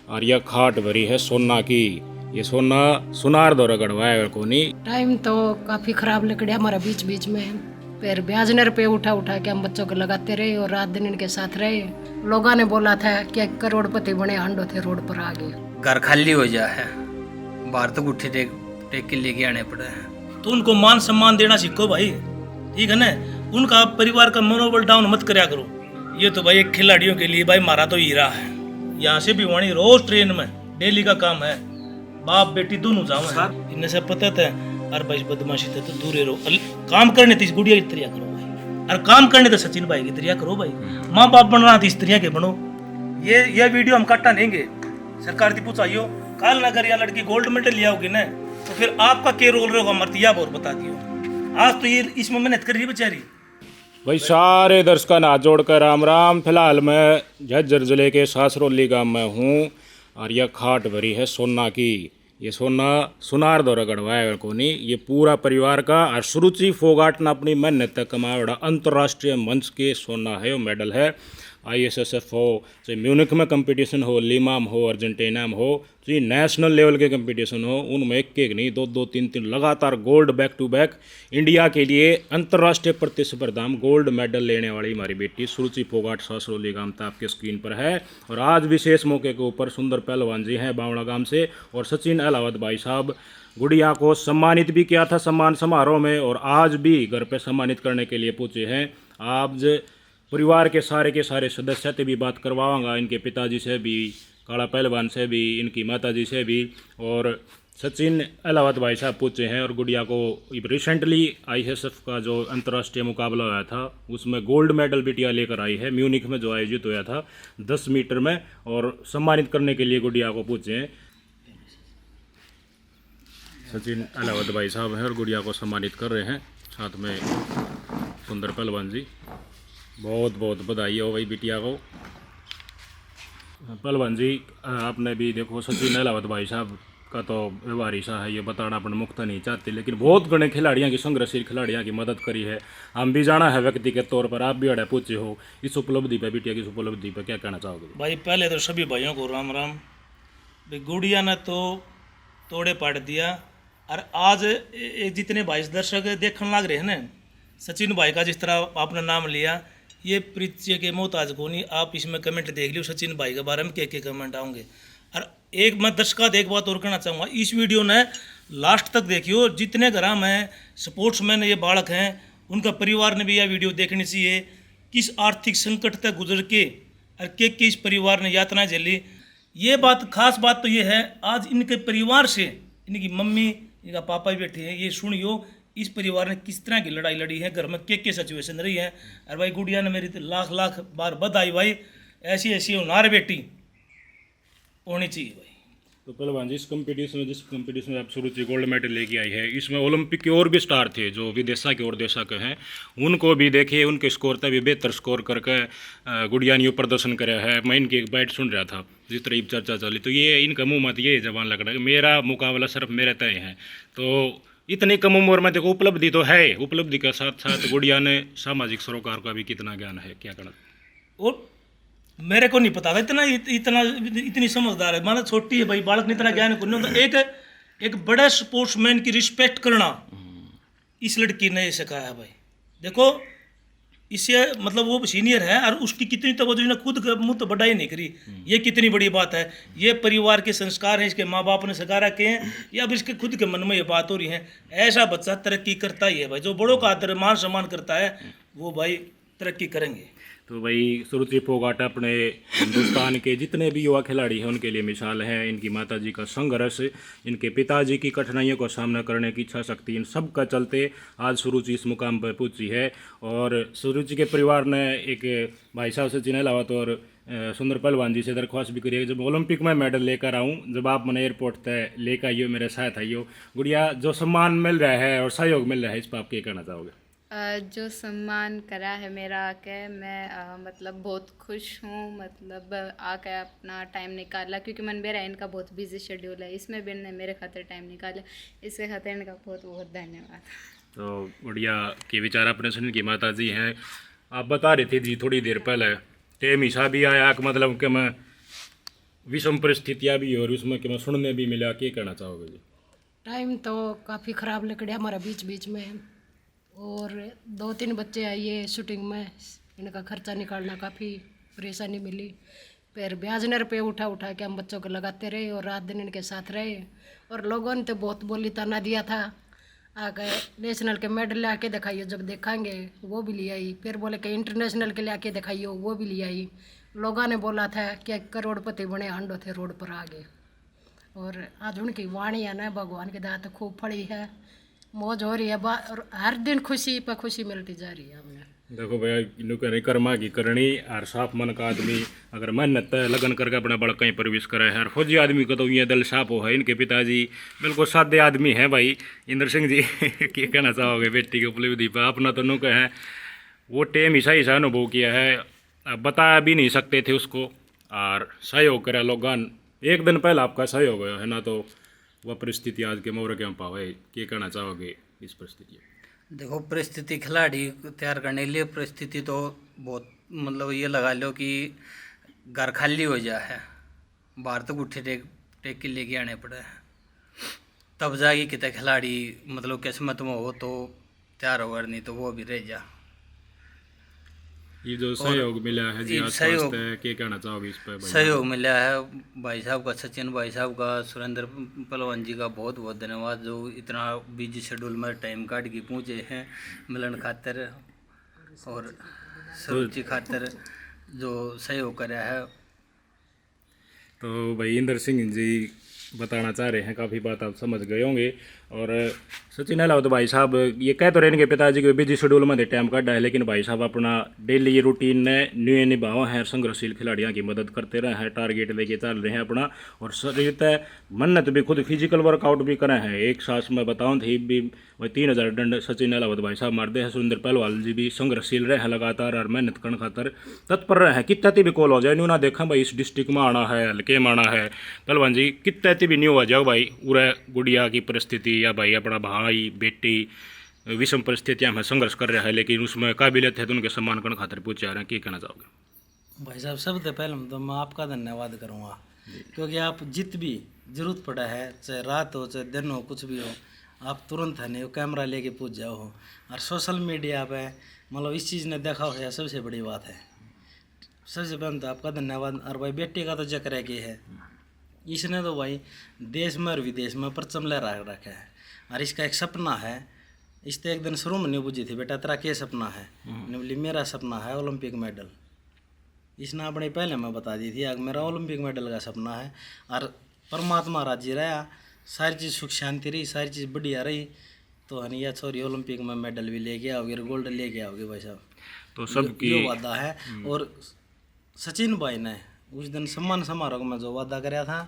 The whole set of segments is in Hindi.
और यह खाट भरी है सोना की। ये सोना सुनार दौरा गढ़वाया कोनी। टाइम तो काफ़ी ख़राब लग गया हमारा बीच बीच में, फिर ब्याज ने रुपये उठा उठा के हम बच्चों को लगाते रहे और रात दिन इनके साथ रहे। लोगों ने बोला था कि करोड़पति बने हांडो थे रोड पर आ गए। घर खाली हो जा है, बाहर तो गुट्ठी टेक के लेके आने पड़े हैं। तो उनको मान सम्मान देना सीखो भाई, ठीक है ना। उनका परिवार का मनोबल डाउन मत करया करो। ये तो भाई एक खिलाड़ियों के लिए भाई मारा तो हीरा है। यहाँ से भी वहीं रोज ट्रेन में डेली का काम है, बाप बेटी दोनों जाओ। इनने से पता था और भाई बदमाशी थे तो दूर रहो। काम करने तो इस गुड़िया की तरह करो भाई, और काम करने तो सचिन भाई की तरह करो भाई। माँ बाप बनना तो इस तरह के बनो। ये वीडियो हम काटा लेंगे, सरकार की पूछाइयो काल नगर या लड़की गोल्ड मेडल लिया होगी ना, तो फिर आपका क्या रोल रहेगा मरतिया और बता दियो। आज तो ये इसमें मेहनत कर रही है बेचारी। भाई सारे दर्शकों हाथ जोड़कर राम राम। फिलहाल मैं झज्जर जिले के सासरोली गांव में हूँ और यह खाट भरी है सोना की। ये सोना सुनार दौरा गढ़वाया कोनी। ये पूरा परिवार का और सुरुचि फोगाट ने अपनी मेहनत तक कमाया बड़ा अंतर्राष्ट्रीय मंच के सोना है। वो मेडल है ISSF हो, चाहे म्यूनिख में कंपटीशन हो, लीमा में हो, अर्जेंटीना में हो, चाहे नेशनल लेवल के कंपटीशन हो, उनमें एक एक नहीं दो दो तीन तीन लगातार gold back to back India के लिए अंतर्राष्ट्रीय प्रतिस्पर्धा में गोल्ड मेडल लेने वाली हमारी बेटी सुरुचि फोगाट सासरोली गांव था आपके स्क्रीन पर है। और आज विशेष मौके के ऊपर सुंदर पहलवान जी हैं बावड़ा गांव से, और सचिन अहलावत भाई साहब गुड़िया को सम्मानित भी किया था सम्मान समारोह में, और आज भी घर पे सम्मानित करने के लिए पूछे हैं। आज परिवार के सारे सदस्य से भी बात करवाऊंगा, इनके पिताजी से भी, काला पहलवान से भी, इनकी माताजी से भी, और सचिन अहलावत भाई साहब पूछे हैं। और गुड़िया को रिसेंटली ISSF का जो अंतर्राष्ट्रीय मुकाबला हुआ था उसमें गोल्ड मेडल बिटिया लेकर आई है, म्यूनिख में जो आयोजित हुआ था 10 मीटर में, और सम्मानित करने के लिए गुड़िया को पूछे हैं। सचिन अहलावत भाई साहब हैं और गुड़िया को सम्मानित कर रहे हैं, साथ में सुंदर पहलवान जी। बहुत बहुत बधाई हो भाई बिटिया को। पहलवान जी आपने भी देखो सचिन अहलावत भाई साहब का तो व्यवहार ऐसा है, ये बताना अपन मुक्त नहीं चाहते, लेकिन बहुत गणे खिलाड़ियों की संघर्षशील खिलाड़ियों की मदद करी है। हम भी जाना है व्यक्ति के तौर पर, आप भी अड़े पूछे हो इस उपलब्धि पर, बिटिया की इस उपलब्धि पर क्या कहना चाहोगे? भाई पहले तो सभी भाइयों को राम राम। भाई गुड़िया ने तो तोड़े पाट दिया, और आज जितने भाई दर्शक देखने लग रहे हैं ना, सचिन भाई का जिस तरह आपने नाम लिया, ये परिचय के मोहताज को नहीं। आप इसमें कमेंट देख लियो सचिन भाई के बारे में क्या कमेंट आऊँगे। और एक मैं दर्शकों एक बात और कहना चाहूँगा, इस वीडियो ने लास्ट तक देखियो। जितने घर में स्पोर्ट्समैन ये बालक हैं उनका परिवार ने भी यह वीडियो देखनी चाहिए। किस आर्थिक संकट तक गुजर के और के इस परिवार ने यातनाएं झेली। ये बात खास बात तो ये है, आज इनके परिवार से इनकी मम्मी इनका पापा भी बैठे हैं, ये सुनियो इस परिवार ने किस तरह की लड़ाई लड़ी है, घर में क्या सिचुएशन रही है। और भाई गुड़िया ने मेरी तो लाख लाख बार बधाई भाई, ऐसी ऐसी होनार बेटी होनी चाहिए भाई। तो पहलवान जी जिस कंपटीशन में आप सुरुचि गोल्ड मेडल लेके आई है, इसमें ओलंपिक के और भी स्टार थे जो विदेशा के और देशा के हैं, उनको भी देखिए, उनके स्कोर तक भी बेहतर स्कोर करके गुड़िया ने प्रदर्शन कराया है। मैं इनकी एक बाइट सुन रहा था जिस तरह चर्चा चली, तो ये इनका मुँह मत ये जबान लग रहा है मेरा मुकाबला सिर्फ मेरे तय है। तो इतनी कम उम्र में देखो उपलब्धि तो है, उपलब्धि के साथ साथ गुड़िया ने सामाजिक सरोकार का भी कितना ज्ञान है, क्या कहना? और मेरे को नहीं पता था इतनी समझदार है। माना छोटी है भाई, बालक ने इतना ज्ञान नहीं होता। एक बड़े स्पोर्ट्समैन की रिस्पेक्ट करना इस लड़की ने सिखाया भाई। देखो इससे मतलब वो सीनियर है और उसकी कितनी तवज्जो ने खुद मुँह तो बढ़ाई नहीं करी, ये कितनी बड़ी बात है। ये परिवार के संस्कार हैं, इसके माँ बाप ने सिखा रखे हैं, या अब इसके खुद के मन में ये बात हो रही है। ऐसा बच्चा तरक्की करता ही है भाई, जो बड़ों का आदर मान सम्मान करता है वो भाई तरक्की करेंगे। तो भाई सुरुचि फोगाट अपने हिंदुस्तान के जितने भी युवा खिलाड़ी हैं उनके लिए मिसाल है। इनकी माताजी का संघर्ष, इनके पिताजी की कठिनाइयों का सामना करने की इच्छा शक्ति, इन सब का चलते आज सुरुचि इस मुकाम पर पहुंची है। और सुरुचि के परिवार ने एक भाई साहब सचिन अहलावत और सुंदर पहलवान जी से दरख्वास्त भी करी है, जब ओलंपिक में मेडल लेकर आऊँ, जब आप मैंने एयरपोर्ट तक लेकर आइयो, मेरे साथ आइयो। गुड़िया जो सम्मान मिल रहा है और सहयोग मिल रहा है, इस पर आप क्या कहना चाहोगे? जो सम्मान करा है मेरा आके, मैं मतलब बहुत खुश हूँ। मतलब आके अपना टाइम निकाला, क्योंकि मन मेरा इनका बहुत बिजी शेड्यूल है, इसमें भी इनने मेरे खातिर टाइम निकाला, इसके खातिर इनका बहुत बहुत धन्यवाद। तो गुड़िया के विचार अपने सुन की माता जी हैं। आप बता रहे थे जी थोड़ी देर पहले टेम हिसाब भी आया कि मतलब कि मैं विषम परिस्थितियाँ भी और उसमें क्या सुनने भी मिला, क्या कहना चाहोगे जी? टाइम तो काफ़ी ख़राब लकड़िया हमारा बीच बीच में, और 2-3 बच्चे आइए शूटिंग में, इनका खर्चा निकालना काफ़ी परेशानी मिली। फिर ब्याजनर पे उठा उठा के हम बच्चों को लगाते रहे और रात दिन इनके साथ रहे, और लोगों ने तो बहुत बोली ताना दिया था, आगे नेशनल के मेडल आके दिखाइए, जब देखाएंगे वो भी ले आई, फिर बोले कि इंटरनेशनल के लिए आके दिखाइए, वो भी ले आई। लोगों ने बोला था कि करोड़पति बने हांडो थे रोड पर आ गए, और आज उनकी वाणी है ना, भगवान की दात खूब फड़ी है, मौज हो रही है, और हर दिन खुशी पर खुशी मिलती जा रही है हमें। देखो भैया, इन्होंने कर्मा की करनी और साफ मन का आदमी अगर मेहनत लगन करके अपने बड़ा कहीं परविश करे है, और फौजी आदमी को तो ये दिल साफ हो है। इनके पिताजी बिल्कुल सादे आदमी हैं भाई। इंद्र सिंह जी क्या कहना चाहोगे बेटी के उपलब्धि पर? अपना तो नुक है वो टेम ऐसा अनुभव किया है, अब बता भी नहीं सकते थे उसको, और सहयोग करा लोगन। एक दिन पहले आपका सहयोग है ना, तो वह परिस्थिति आज के मोर के पावे, क्या कहना चाहोगे इस परिस्थिति? देखो, परिस्थिति खिलाड़ी तैयार करने के लिए परिस्थिति तो बहुत, मतलब ये लगा लो कि घर खाली हो जाए है, बाहर तक उठे टेक टेक के लेके आने पड़े हैं, तब जाके कितने खिलाड़ी मतलब किस्मत में हो तो तैयार होगा, नहीं तो वो भी रह जा। ये जो सहयोग मिला है जी आसपास सहयोग, से, क्या कहना चाहोगे इस पर भाई? सहयोग मिला है भाई साहब का, सचिन भाई साहब का, सुरेंद्र पहलवान जी का बहुत बहुत धन्यवाद, जो इतना बिजी शेड्यूल में टाइम काट के पहुँचे हैं मिलन खातिर और सुरुचि खातिर जो सहयोग करा है। तो भाई इंद्र सिंह जी बताना चाह रहे हैं, काफ़ी बात आप समझ गए होंगे। और सचिन अलावत भाई साहब ये कह तो रहे हैं कि पिताजी के बिजी शेड्यूल में टाइम काटा है, लेकिन भाई साहब अपना डेली ये रूटीन ने न्यू निभावा है, संघर्षशील खिलाड़ियों की मदद करते रहे हैं, टारगेट लेके चल रहे हैं अपना, और शरीर तय मन्नत भी खुद फिजिकल वर्कआउट भी करे हैं। एक सांस में बताऊँ थी भी वही 3000 डंड सचिन अलावत भाई साहब मारते हैं। सुरेंद्र पहलवान जी भी संघर्षशील रहे हैं लगातार, और मेहनत करने खातर तत्पर रहे हैं। कितने भी कॉल हो जाए न्यू ना देखा भाई इस डिस्ट्रिक्ट में आना है, हल्के में आना है, पहलवान जी कितने भी न्यू हो जाओ भाई, उरे गुड़िया की परिस्थिति या भाई अपना भाई बेटी विषम परिस्थितियाँ में संघर्ष कर रहा है, लेकिन उसमें काबिलियत है तो उनके सम्मान करने खातर पूछे आ रहे हैं। क्या कहना चाहोगे भाई साहब? सबसे पहले तो मैं आपका धन्यवाद करूँगा, क्योंकि आप जित भी जरूरत पड़ा है, चाहे रात हो चाहे दिन हो, कुछ भी हो, आप तुरंत है नहीं वो कैमरा लेके पूछ जाओ हो, और सोशल मीडिया पे मतलब इस चीज़ ने देखा हो है, सबसे बड़ी बात है। सबसे पहले तो आपका धन्यवाद। और भाई बेटी का तो जिक्र है कि है, इसने तो भाई देश में और विदेश में परचम लहरा रखा है, और इसका एक सपना है। इस तो एक दिन शुरू में नहीं बुझी थी, बेटा तेरा क्या सपना है? मैंने बोली मेरा सपना है ओलंपिक मेडल। इसने अपने पहले मैं बता दी थी, आग मेरा ओलंपिक मेडल का सपना है, और परमात्मा राजी रहा, सारी चीज़ सुख शांति रही, सारी चीज़ बढ़िया रही, तो हनिया छोरी ओलंपिक में मेडल भी लेके आओगे, गोल्ड लेके आओगे भाई साहब। तो सबकी ये वादा है। और सचिन भाई ने उस दिन सम्मान समारोह में जो वादा कराया था,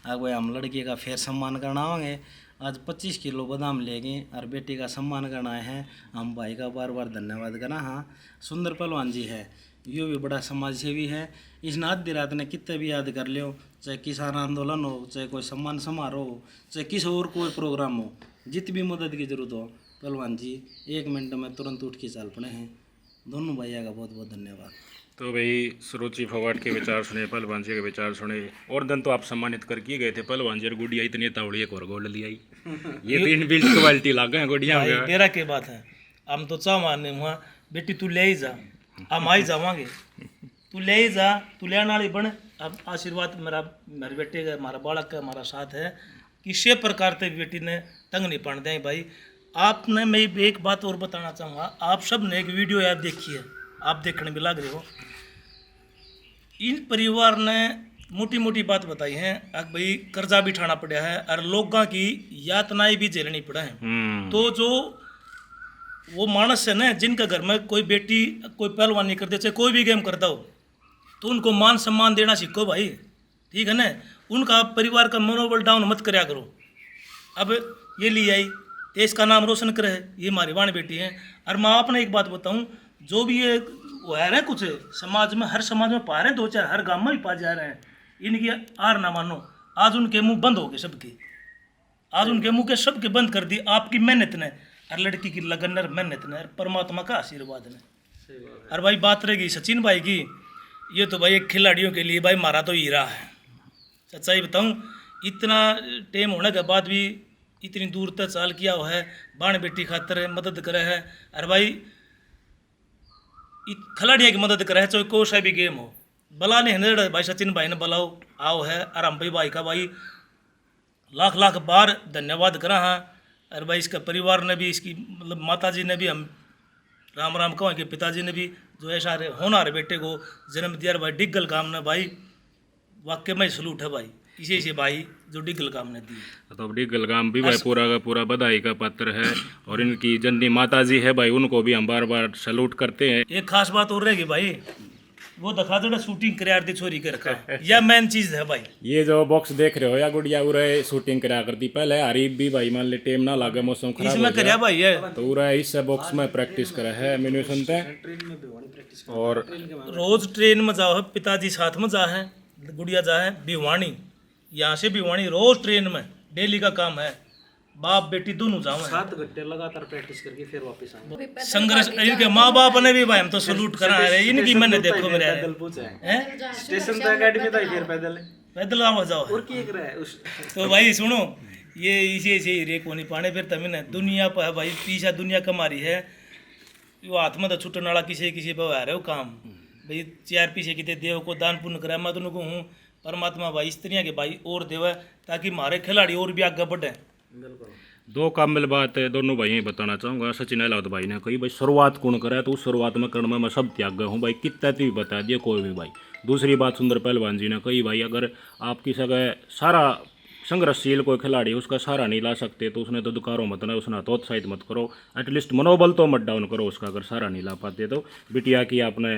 अब भाई हम लड़की का फिर सम्मान करना होंगे। आज 25 किलो बादाम लेंगे और बेटी का सम्मान करना है। हम भाई का बार बार धन्यवाद करना। हाँ, सुंदर पहलवान जी है, यो भी बड़ा समाज सेवी है। इस आधी रात ने कितने भी याद कर लियो, चाहे किसान आंदोलन हो, चाहे कोई सम्मान समारोह हो, चाहे किसी और कोई प्रोग्राम हो, जितनी भी मदद की जरूरत हो, पहलवान जी 1 मिनट में तुरंत उठ के चल पड़े हैं। दोनों भैया का बहुत बहुत धन्यवाद। तो भाई सुरुचि फोगाट के विचार सुने, पहलवान जी के विचार सुने, और दिन तो आप सम्मानित कर किए गए थे पहलवान जी। और गुड़िया इतनी तावड़ी एक और गोल्ड ली आई, ये तीन बिल्ड क्वालिटी लाग गए गुड़िया भाई तेरा के बात है, हम तो चाह मारने हुआ बेटी तू ले ही जा, हम आई जावांगे, तू ले ही जा, तू ले आने वाली बन। अब आशीर्वाद मेरा मेरे बेटे का, हमारा बालक का हमारा साथ है, किसी प्रकार से बेटी ने तंग नहीं पड़ने दें। भाई आपने, मैं एक बात और बताना चाहूँगा, आप सब ने एक वीडियो याद देखी है, आप देखने भी लग रहे हो। इन परिवार ने मोटी मोटी बात बताई है, अब भाई कर्जा भी उठाना पड़ा है और लोगों की यातनाएं भी झेलनी पड़ा है। तो जो वो मानस है ना, जिनका घर में कोई बेटी कोई पहलवानी कर दे, चाहे कोई भी गेम करता हो, तो उनको मान सम्मान देना सीखो भाई, ठीक है ना। उनका परिवार का मनोबल डाउन मत कराया करो। अब ये ली आई, देश का नाम रोशन करे, ये हमारी वाणी बेटी है। और मैं आपने एक बात बताऊं, जो भी ये वो है ना, कुछ समाज में, हर समाज में पा रहे हैं, 2-4 हर गांव में भी पा जा रहे हैं, इनकी आर ना मानो। आज उनके मुंह बंद हो गए सबके, आज उनके मुंह के सबके बंद कर दी आपकी मेहनत ने, और लड़की की लगन और मेहनत ने, और परमात्मा का आशीर्वाद ने। और भाई बात रहेगी सचिन भाई की, ये तो भाई एक खिलाड़ियों के लिए भाई मारा तो हीरा है, सच्चाई बताऊं, इतना टाइम होने के बाद भी इतनी दूर तक चाल किया हुआ है, बाण बेटी खातर मदद करे है। अरे भाई खिलाड़ियों की मदद करे है, चाहे कोई सा भी गेम हो। बला ने हिंदे भाई सचिन भाई ने बुलाओ आओ है, और हम भाई का भाई लाख लाख बार धन्यवाद करा हाँ। और भाई इसका परिवार ने भी, इसकी मतलब माता जी ने भी हम राम राम कहो कि पिताजी ने भी जो ऐसा होनहार बेटे को जन्म दिया भाई, डिगल काम ने भाई वाकई में सलूट है भाई, इसी से भाई जो डिगल काम ने दी। तो अब डिगल काम भी भाई पूरा का पूरा बधाई का पात्र है, और इनकी जननी माता जी है भाई, उनको भी हम बार बार सैल्यूट करते हैं। एक खास बात और रहेगी भाई, वो दिखा दो शूटिंग करा दी छोरी के रखा, यह मेन चीज है भाई। ये जो बॉक्स देख रहे हो या गुड़िया उरे शूटिंग करा करती पहले, हरीब भी भाई मान ले टेम ना लागे, मौसम खराब इसमें करया भाई है तो उरा इस बॉक्स में प्रैक्टिस करा है मेन्यू सुनते हैं। और रोज ट्रेन में जाओ है, पिताजी साथ में जा है, गुड़िया जा है भिवानी, यहाँ से भिवानी रोज ट्रेन में डेली का काम है, बाप बेटी दोनों जाओ 7 घंटे लगातार प्रैक्टिस करके फिर वापस आए। संघर्ष। इनके माँ बाप ने भी भाई हम तो सलूट करा है, इनकी मैंने देखो मेरे पैदल पूछा है, हैं स्टेशन तक अकेडमी था, फिर पैदल है। पैदल आवा जाओ। और की एक रहा है उस तो भाई सुनो, ये इसे इसे रे कोनी पाने फिर तमिन है दुनिया पर है भाई, पीछा दुनिया कमारी है, वो हाथ में तो छुट्टन वाला किसी किसी पर आ रहे हो काम भाई, 4 पीछे कितने देव को दान पुण्य करा, मैं तुमको हूँ परमात्मा भाई स्त्रियाँ के भाई और देव, ताकि हमारे खिलाड़ी और भी आगे बढ़े। दो कामिल बात है दोनों भाई ही बताना चाहूँगा। सचिन अहलावत भाई ने कही भाई शुरुआत कौन करे, तो उस शुरुआत में करने में मैं सब त्याग गया हूँ भाई, कितना भी बता दिए कोई भी भाई। दूसरी बात सुंदर पहलवान जी ने कही भाई, अगर आप किसी का सारा संघर्षशील कोई खिलाड़ी उसका सहारा नहीं ला सकते तो उसने तो दुकारो मत ना, उसने तो उत्साहित मत करो, एटलीस्ट मनोबल तो मत डाउन करो उसका, अगर सहारा नहीं ला पाते तो। बिटिया की आपने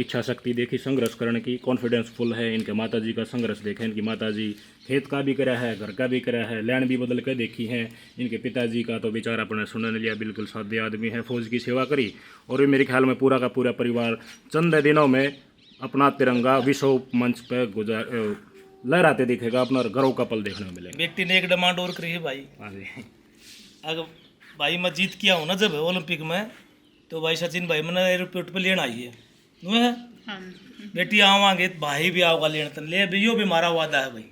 इच्छा शक्ति देखी संघर्ष करने की, कॉन्फिडेंस फुल है। इनके माता जी का संघर्ष देखें, इनकी माता जी खेत का भी करा है, घर का भी करा है, लैंड भी बदल के देखी है। इनके पिताजी का तो विचार अपने सुनने लिया, बिल्कुल साध्य आदमी है, फौज की सेवा करी। और ये मेरे ख्याल में पूरा का पूरा परिवार चंद दिनों में अपना तिरंगा विश्व मंच पर लहराते दिखेगा, अपना गौरव का पल देखने को मिलेगा। व्यक्ति ने एक डिमांड और करी है भाई, अगर भाई मैं जीत किया हूँ ना जब ओलंपिक में, तो भाई सचिन भाई मैंने एयरपोर्ट पे लेना आई है, बेटी आवांगे भाई भी आओगा लेने, तो ले भी यो भी हमारा वादा है भाई।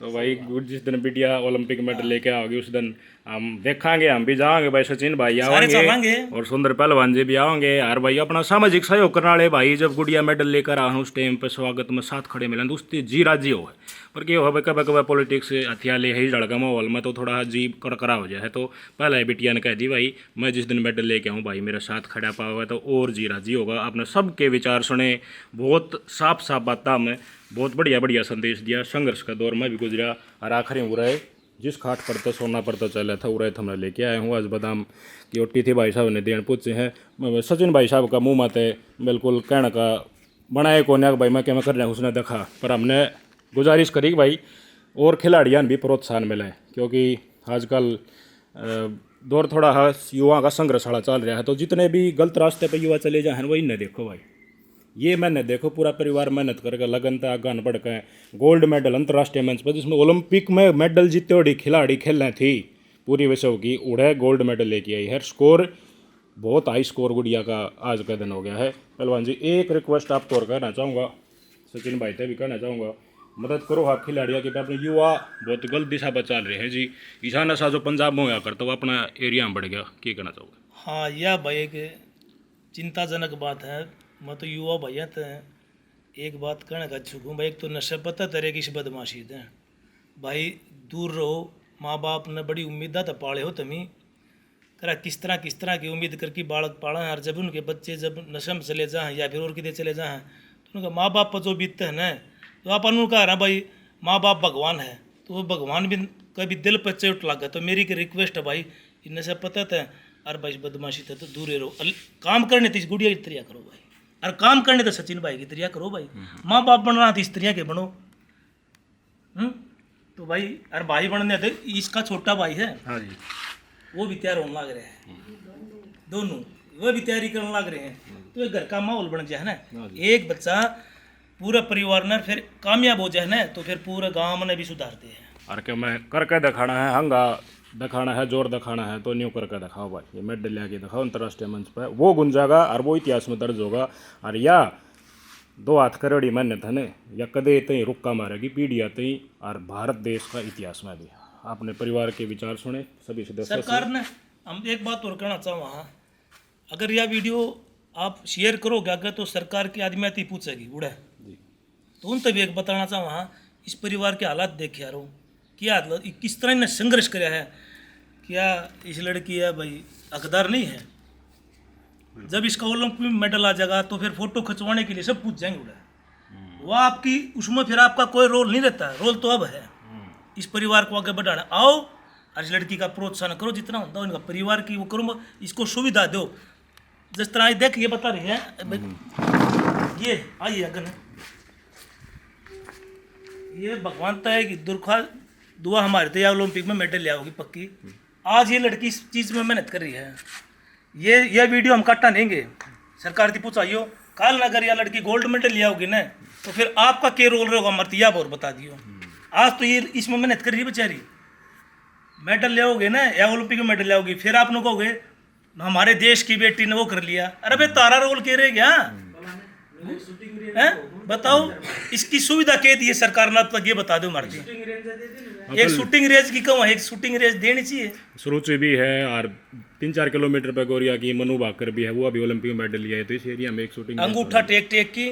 तो भाई जिस दिन बिटिया ओलंपिक मेडल लेके आओगी उस दिन हम देखांगे, हम भी जाएंगे भाई, सचिन भाई आएंगे और सुंदर पहलवान जी भी आएंगे। यार भाई अपना सामाजिक सहयोग करने वाले भाई, जब गुड़िया मेडल लेकर आ उस टाइम पे स्वागत में साथ खड़े मिले तो उससे जी राजी हो है। पर क्या हो भाई, कभी कभी पॉलिटिक्स हथियार ले ही लड़का माहौल में तो थोड़ा जी कड़कड़ा हो जाए। तो पहले ही बिटिया ने कह दी भाई मैं जिस दिन मेडल लेके आऊँ भाई मेरे साथ खड़ा पाओ है तो और जी राजी होगा। आपने सबके विचार सुने, बहुत साफ साफ बातें में बहुत बढ़िया बढ़िया संदेश दिया। संघर्ष का दौर में भी गुजरा और आखिरी हो रहा है जिस खाट पर तो सोना पर तो चला था उरे हमने लेके आए हूँ। आज बादाम की ओटी थी भाई साहब ने देन पूछे हैं, सचिन भाई साहब का मुँह माते बिल्कुल कहने का बनाए को भाई मैं क्या मैं कर रहा हूँ उसने देखा। पर हमने गुजारिश करी कि भाई और खिलाड़ियाँ भी प्रोत्साहन मिले, क्योंकि आजकल दौर थोड़ा है युवा का संघर्ष वाला चल रहा है। तो जितने भी गलत रास्ते पर युवा चले जाए वही न देखो भाई, ये मैंने देखो पूरा परिवार मेहनत करके लगन था आगान बढ़ के गोल्ड मेडल अंतर्राष्ट्रीय मंच पर, जिसमें ओलंपिक में मेडल जीते हुए खिलाड़ी खेलने थी पूरी विश्व की, उड़े गोल्ड मेडल लेके आई है। स्कोर बहुत हाई स्कोर गुड़िया का आज का दिन हो गया है। पहलवान जी एक रिक्वेस्ट आप तौर कहना चाहूँगा, सचिन भाई से भी कहना चाहूँगा, मदद करो आप खिलाड़ियों की, अपने युवा बहुत गलत दिशा पर चल रहे हैं जी। ईशा नशा जो पंजाब में होया करता वो अपना एरिया में बढ़ गया, क्या कहना चाहोगे? हाँ यह भाई एक चिंताजनक बात है। मैं तो युवा भैया तो एक बात कहने का इच्छुक हूँ भाई, एक तो नशे पता तरह की बदमाशी है भाई, दूर रहो। माँ बाप ने बड़ी उम्मीदा तो पाले हो तुम्हें, करा किस तरह की उम्मीद करके बालक पाला है, और जब उनके बच्चे जब नशे में चले जाएँ या फिर और किधर चले जाएँ तो उनका माँ बाप पर जो बीतते हैं ना, तो आप उनका रहा भाई माँ बाप भगवान है, तो वो भगवान भी कभी दिल पर चोट लगा। तो मेरी की रिक्वेस्ट है भाई, इनसे से पता था और भाई बदमाशी था तो दूर रहो। काम करने तो इस गुड़िया की तरिया करो भाई, और काम करने तो सचिन भाई की तरिया करो भाई। माँ बाप बन रहा था इस तरिया के बनो। तो भाई और भाई बनने थे, इसका छोटा भाई है हाँ जी, वो भी तैयार होने लग रहे हैं, दोनों वो भी तैयारी करने लग रहे हैं। तो एक घर का माहौल बन जाए ना, एक बच्चा पूरा परिवार ने फिर कामयाब हो जाए ना, तो फिर पूरे गांव में भी सुधारते हैं। और क्या मैं करके दिखाना है, हंगा दिखाना है, जोर दिखाना है तो न्यू करके दिखाओ भाई, ये मेडल लेके दिखाओ अंतर्राष्ट्रीय मंच पर, वो गुंजागा और वो इतिहास में दर्ज होगा। और या दो हाथ करोड़ी मेहनत है ने या कदे तई रुक्का मारेगी पीढ़ियाँ तई और भारत देश का इतिहास में भी। आपने परिवार के विचार सुने सभी सदस्य सरकार ने, हम एक बात और कहना चाहूँ वहाँ, अगर यह वीडियो आप शेयर करोगे अगर तो सरकार की आदमी आती पूछेगी उड़ा, तो उन तभी एक बताना चाहूँ वहाँ, इस परिवार के हालात देखे यारो, क्या हालत, किस तरह इन्हें संघर्ष कराया है। क्या इस लड़की है भाई हकदार नहीं है, जब इसका ओलंपिक में मेडल आ जाएगा तो फिर फोटो खिंचवाने के लिए सब पूछ जाएंगे उड़ा, वो आपकी उसमें फिर आपका कोई रोल नहीं रहता, रोल तो अब है इस परिवार को आगे बढ़ाना। आओ और इस लड़की का प्रोत्साहन करो जितना होता है, उनका परिवार की वो करो, इसको सुविधा दो। जिस तरह देख ये बता रही है ये आइए अगन, ये भगवान तय है कि दुआ हमारे तो या ओलंपिक में मेडल ले आओगी पक्की। आज ये लड़की इस चीज़ में मेहनत कर रही है, ये वीडियो हम काटा देंगे, सरकार की पूछाइयो काल अगर यह लड़की गोल्ड मेडल ले आओगी ना तो फिर आपका क्या रोल रहेगा मरती आप और बता दियो। आज तो ये इसमें मेहनत कर रही है बेचारी, मेडल ले आओगे ना या ओलंपिक में मेडल ले आओगी, फिर आप लोग कहोगे हमारे देश की बेटी ने वो कर लिया। अरे भाई तारा रोल के रह गया बताओ, इसकी सुविधा क्या दी है सरकार ने अब तक ये बता दो मर्जी। एक शूटिंग रेंज की कम है, एक शूटिंग रेंज देनी चाहिए। सुरुचि भी है और 3-4 किलोमीटर पे गोरिया की मनु भाकर भी है, वो अभी ओलंपिक में मेडल लिया है, तो इस एरिया में एक शूटिंग अंगूठा टेक टेक की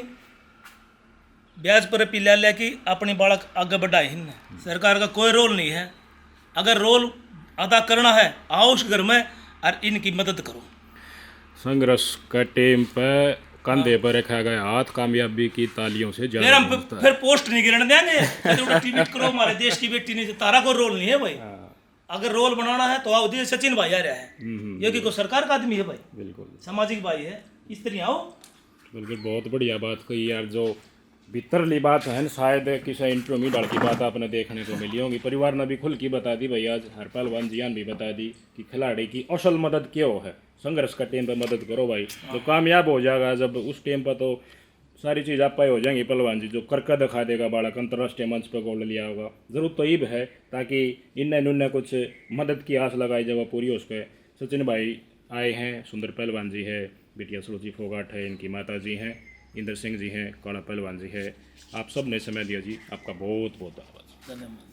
ब्याज पर पिला लिया कि अपनी बालक आगे बढ़ाए ही नहीं। सरकार का कोई रोल नहीं है, अगर रोल अदा करना है आओ उस घर में और इनकी मदद करो। संघर्ष का टेम पे कंधे पर रखा गया हाथ कामयाबी की तालियों से फिर हम फिर पोस्ट नहीं गिरने देंगे, ट्वीट करो हमारे देश की बेटी ने, तारा को रोल नहीं है भाई। अगर रोल बनाना है तो आओ, दिए सचिन भाई आ रहा है, ये कि कोई सरकार का आदमी है भाई, बिल्कुल सामाजिक भाई है, इस तरह आओ। बिल्कुल बहुत बढ़िया बात कही यार, जो भीतरली बात है ना, शायद किसी इंटरव्यू में डाल की बात आपने देखने को मिली होगी। परिवार ने भी खुल की बता दी भाई, आज हर पहलवान जियान भी बता दी कि खिलाड़ी की असल मदद क्यों है, संघर्ष का टाइम पर मदद करो भाई, तो कामयाब हो जाएगा। जब उस टाइम पर तो सारी चीज़ आप पाए हो जाएंगी। पहलवान जी जो करके दिखा देगा बालक, अंतर्राष्ट्रीय मंच पर गोल्ड लिया होगा, जरूरत तो ये है ताकि इन्हें कुछ मदद की आस लगाई जब वो पूरी हो सके। सचिन भाई आए हैं, सुंदर पहलवान जी है, बिटिया सुरुचि फोगाट है, इनकी माता जी हैं, इंद्र सिंह जी हैं, काला पहलवान जी है। आप सब ने समय दिया जी, आपका बहुत बहुत धन्यवाद। धन्यवाद।